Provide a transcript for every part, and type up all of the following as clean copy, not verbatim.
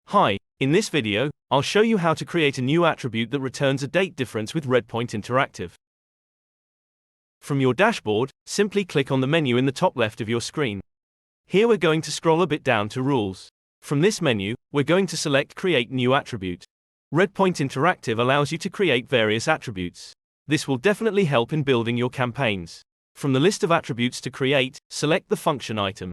Hi, in this video, I'll show you how to create a new attribute that returns a date difference with Redpoint Interactive. From your dashboard, simply click on the menu in the top left of your screen. Here we're going to scroll a bit down to Rules. From this menu, we're going to select Create New Attribute. Redpoint Interactive allows you to create various attributes. This will definitely help in building your campaigns. From the list of attributes to create, select the function item.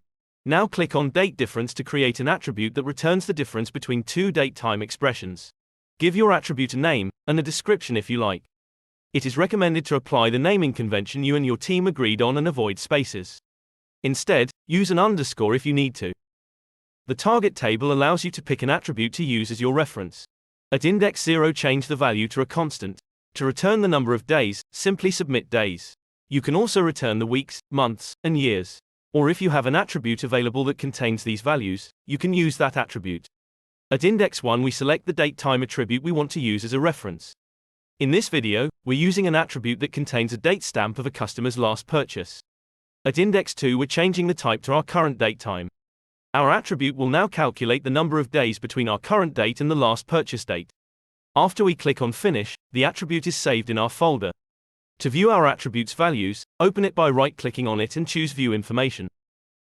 Now click on Date Difference to create an attribute that returns the difference between two date-time expressions. Give your attribute a name, and a description if you like. It is recommended to apply the naming convention you and your team agreed on and avoid spaces. Instead, use an underscore if you need to. The target table allows you to pick an attribute to use as your reference. At index 0, change the value to a constant. To return the number of days, simply submit days. You can also return the weeks, months, and years. Or if you have an attribute available that contains these values, you can use that attribute. At index 1, we select the date-time attribute we want to use as a reference. In this video, we're using an attribute that contains a date stamp of a customer's last purchase. At index 2, we're changing the type to our current date time. Our attribute will now calculate the number of days between our current date and the last purchase date. After we click on Finish, the attribute is saved in our folder. To view our attribute's values, open it by right-clicking on it and choose View Information.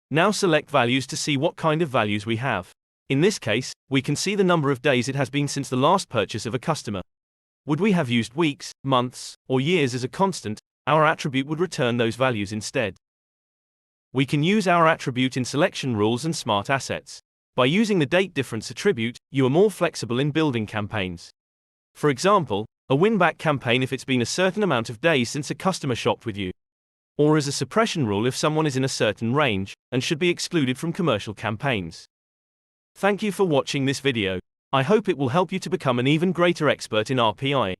Now select Values to see what kind of values we have. In this case, we can see the number of days it has been since the last purchase of a customer. Would we have used weeks, months, or years as a constant, our attribute would return those values instead. We can use our attribute in selection rules and smart assets. By using the date difference attribute, you are more flexible in building campaigns. For example, a win-back campaign if it's been a certain amount of days since a customer shopped with you. Or as a suppression rule if someone is in a certain range, and should be excluded from commercial campaigns. Thank you for watching this video. I hope it will help you to become an even greater expert in RPI.